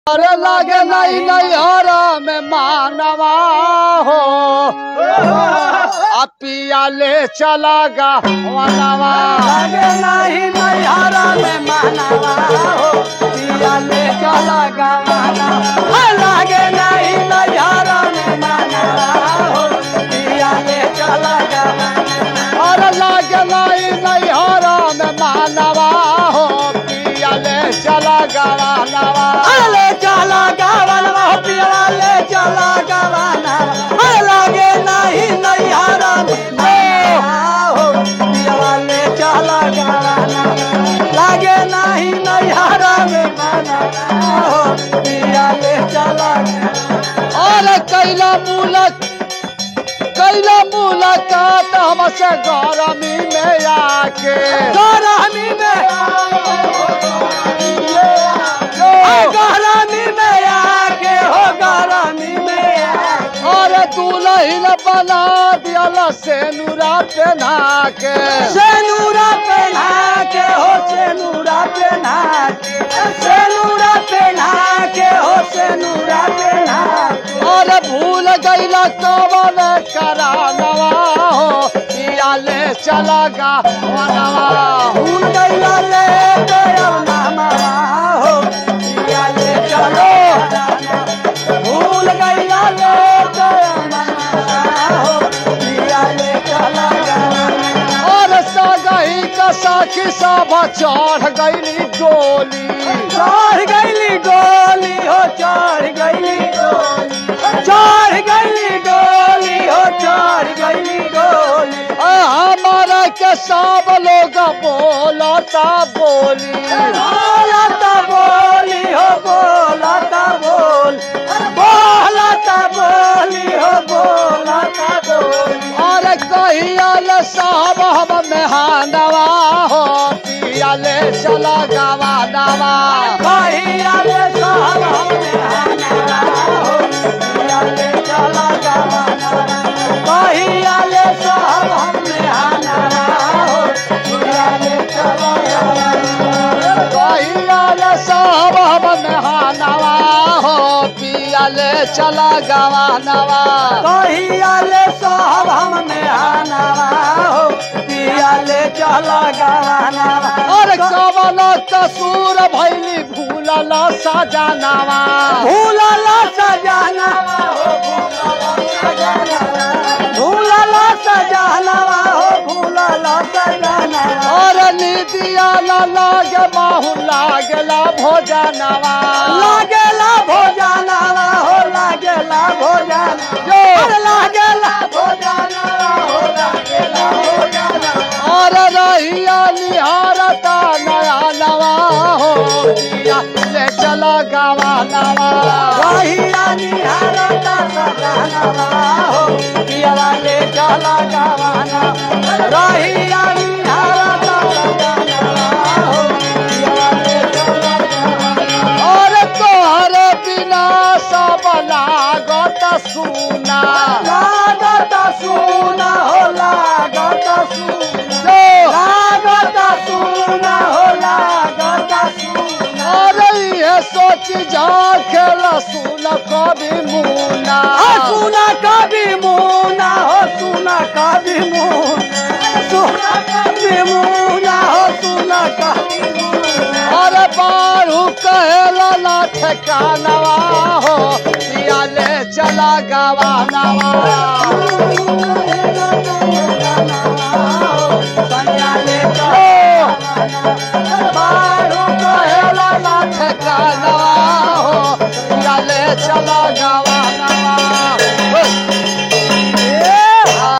अरे लागे नहीं नैहरा में मानवा हो पिया ले चला गा वनवा। लागे नहीं नैहरा में मानवा हो पिया ले चला गा वनवा। लागे नहीं नैहरा में मानवा हो पिया ले चला गा वनवा। अरे लागे नहीं नैहरा में मानवा हो पिया ले चला गा वनवा। ले चला गा वनवा पिया ले चला गा वनवा। लागे नहीं नैहरा में हो पिया ले चला गा वनवा। लागे नहीं नैहरा में मानवा हो पिया ले चला गा। अरे कैला मुलाकात हमसे गरमी में आके गरमी में आके हो गरमी में आके। अरे दुल्हन बना दिया सेनुरा पहना के। सेनुरा पहना के हो सेनुरा पहना के। सेनुरा पहना के हो सेनुरा पहना के। अरे भूल गईला कवन करानवा हो पिया ले चला गा वनवा। भूल गईला ले गया नामा हो पिया ले चलो जाना। भूल गईला ले गया नामा हो पिया ले चला जाना। और सगही का साखी सब चढ़ गईली डोली। चढ़ गईली डोली हो चढ़ गईली डोली। चढ़ गईली डोली हो चढ़ गईली डोली। हमारा के सब लोग बोलता बोली। बोलता बोली हो बोलता बोल। बोलता बोली हो बोलता बोली। और कहिया ले साहब हम मेहनवा हो पिया ले चला गावा नवा। कहिया ले साहब हमने आना हो पिया ले चला गवाना। कहिया ले साहब हमने आना हो पिया ले चला गवाना। कहिया ले साहब हम मेहनवा हो पिया ले चला गावा नवा। कहिया ले साहब हमने आना हो पिया ले चला गवाना। और कवन कसूर भैली भूलल सजनवा। भूलल सजनवा हो भूलल सजनवा हो भूलल सजनवा। और निदिया न लागे बाहु लागला भोजनवा। लागेला भोजनवा हो लागेला भोजन। अरे लागेला भोजनवा हो लागेला भोजनवा। और रहिया निहारता नया नवा हो पिया ले चला गावा नवा। रहिया निहारता सजनवा हो पिया ले चला गवाना। रहिया निहारता सजनवा हो पिया ले चला गवाना। और तोहरे बिना सब लागत सुना। लागत सुना हो लागत सुना। लागत सुना हो लागत सुना। अरे ये सोच जा खेल सुन कभी मुना। सुना कभी मुना हो सुना कभी मुना। सुना कभी मुना हो सुना कभी मुना। अरे बारू कहेला ना ठेकानवा हो पिया ले चला गावा नवा। बारू कहेला ठेकानवा हो पिया ले चला गावा।